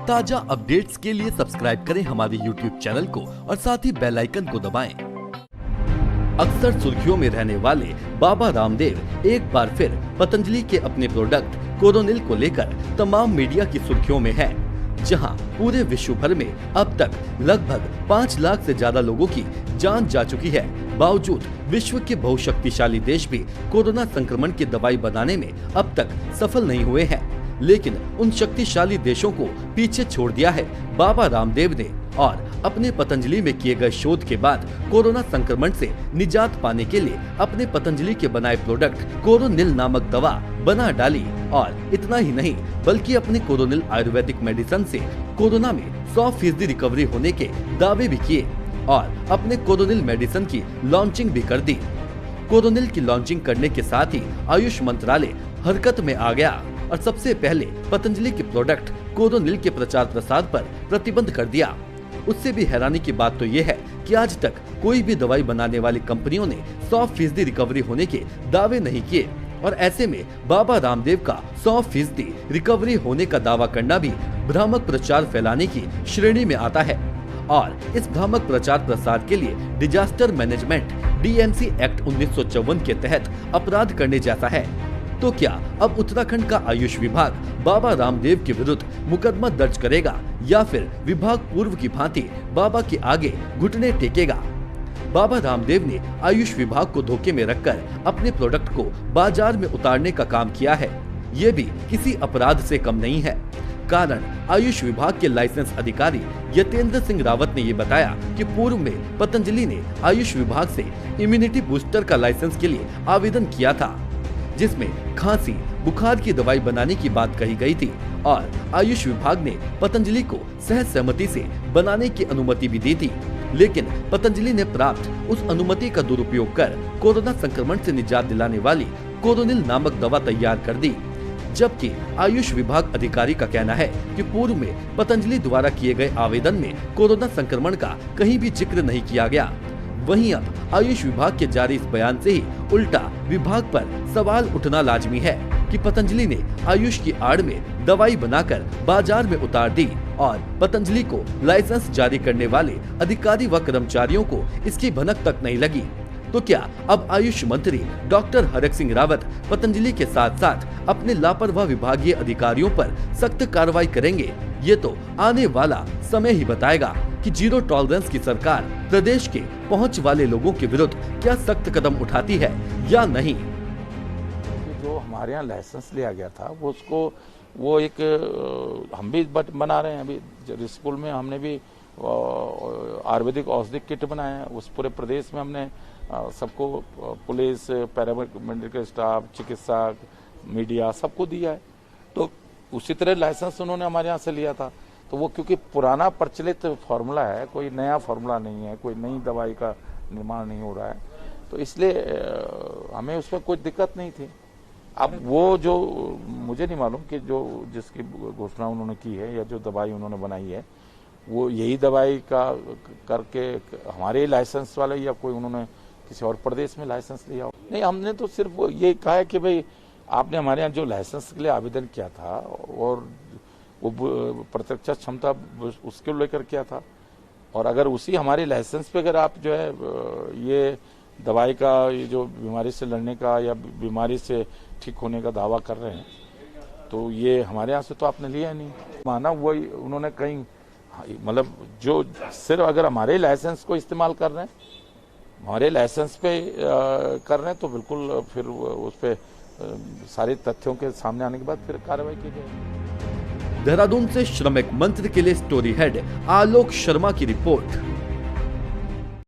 ताजा अपडेट्स के लिए सब्सक्राइब करें हमारे YouTube चैनल को और साथ ही बेल आइकन को दबाएं। अक्सर सुर्खियों में रहने वाले बाबा रामदेव एक बार फिर पतंजलि के अपने प्रोडक्ट कोरोनिल को लेकर तमाम मीडिया की सुर्खियों में है, जहां पूरे विश्व भर में अब तक लगभग 5 लाख से ज्यादा लोगों की जान जा चुकी है। बावजूद विश्व के बहुशक्तिशाली देश भी कोरोना संक्रमण की दवाई बनाने में अब तक सफल नहीं हुए हैं, लेकिन उन शक्तिशाली देशों को पीछे छोड़ दिया है बाबा रामदेव ने और अपने पतंजलि में किए गए शोध के बाद कोरोना संक्रमण से निजात पाने के लिए अपने पतंजलि के बनाए प्रोडक्ट कोरोनिल नामक दवा बना डाली। और इतना ही नहीं बल्कि अपने कोरोनिल आयुर्वेदिक मेडिसिन से कोरोना में 100% रिकवरी होने के दावे भी किए और अपने कोरोनिल मेडिसिन की लॉन्चिंग भी कर दी। कोरोनिल की लॉन्चिंग करने के साथ ही आयुष मंत्रालय हरकत में आ गया और सबसे पहले पतंजलि के प्रोडक्ट कोरोनिल के प्रचार प्रसार पर प्रतिबंध कर दिया। उससे भी हैरानी की बात तो ये है कि आज तक कोई भी दवाई बनाने वाली कंपनियों ने 100% रिकवरी होने के दावे नहीं किए और ऐसे में बाबा रामदेव का 100% रिकवरी होने का दावा करना भी भ्रामक प्रचार फैलाने की श्रेणी में आता है। और इस भ्रामक प्रचार प्रसार के लिए डिजास्टर मैनेजमेंट DMC एक्ट 1954 के तहत अपराध करने जैसा है। तो क्या अब उत्तराखंड का आयुष विभाग बाबा रामदेव के विरुद्ध मुकदमा दर्ज करेगा या फिर विभाग पूर्व की भांति बाबा के आगे घुटने टेकेगा? बाबा रामदेव ने आयुष विभाग को धोखे में रखकर अपने प्रोडक्ट को बाजार में उतारने का काम किया है। ये भी किसी अपराध से कम नहीं है। कारण आयुष विभाग के लाइसेंस अधिकारी यतेंद्र सिंह रावत ने ये बताया कि पूर्व में पतंजलि ने आयुष विभाग से इम्यूनिटी बूस्टर का लाइसेंस के लिए आवेदन किया था, जिसमें खांसी बुखार की दवाई बनाने की बात कही गई थी और आयुष विभाग ने पतंजलि को सहज सहमति से बनाने की अनुमति भी दी थी। लेकिन पतंजलि ने प्राप्त उस अनुमति का दुरुपयोग कर कोरोना संक्रमण से निजात दिलाने वाली कोरोनिल नामक दवा तैयार कर दी। जबकि आयुष विभाग अधिकारी का कहना है कि पूर्व में पतंजलि द्वारा किए गए आवेदन में कोरोना संक्रमण का कहीं भी जिक्र नहीं किया गया। वहीं अब आयुष विभाग के जारी इस बयान से ही उल्टा विभाग पर सवाल उठना लाजमी है कि पतंजलि ने आयुष की आड़ में दवाई बनाकर बाजार में उतार दी और पतंजलि को लाइसेंस जारी करने वाले अधिकारी व कर्मचारियों को इसकी भनक तक नहीं लगी। तो क्या अब आयुष मंत्री डॉक्टर हरक सिंह रावत पतंजलि के साथ साथ अपने लापरवाह विभागीय अधिकारियों पर सख्त कार्रवाई करेंगे? ये तो आने वाला समय ही बताएगा कि जीरो टॉलरेंस की सरकार प्रदेश के पहुंच वाले लोगों के विरुद्ध क्या सख्त कदम उठाती है या नहीं। जो हमारे यहाँ लाइसेंस लिया गया था वो एक हम भी बना रहे हैं। अभी स्कूल में हमने भी आयुर्वेदिक औषधि किट बनाए हैं। उस पूरे प्रदेश में हमने सबको पुलिस, पैरामेडिकल स्टाफ, चिकित्सक, मीडिया सबको दिया है। तो उसी तरह लाइसेंस उन्होंने हमारे यहाँ से लिया था। तो वो क्योंकि पुराना प्रचलित फार्मूला है, कोई नया फार्मूला नहीं है, कोई नई दवाई का निर्माण नहीं हो रहा है, तो इसलिए हमें उसमें कोई दिक्कत नहीं थी। अब वो जो मुझे नहीं मालूम कि जो जिसकी घोषणा उन्होंने की है या जो दवाई उन्होंने बनाई है वो यही दवाई का करके हमारे लाइसेंस वाले या कोई उन्होंने किसी और प्रदेश में लाइसेंस लिया हो। नहीं, हमने तो सिर्फ ये कहा है कि भाई आपने हमारे यहाँ जो लाइसेंस के लिए आवेदन किया था और वो प्रत्यक्ष क्षमता उसके लेकर किया था, और अगर उसी हमारे लाइसेंस पे अगर आप जो है ये दवाई का ये जो बीमारी से लड़ने का या बीमारी से ठीक होने का दावा कर रहे हैं तो ये हमारे यहाँ से तो आपने लिया नहीं। माना वही उन्होंने कहीं मतलब जो सिर्फ अगर हमारे लाइसेंस को इस्तेमाल कर रहे हैं, हमारे लाइसेंस पे कर रहे हैं तो बिल्कुल फिर उस पे सारे तथ्यों के सामने आने के बाद फिर कार्रवाई की जाएगी। देहरादून से श्रमिक मंत्र के लिए स्टोरी हेड आलोक शर्मा की रिपोर्ट।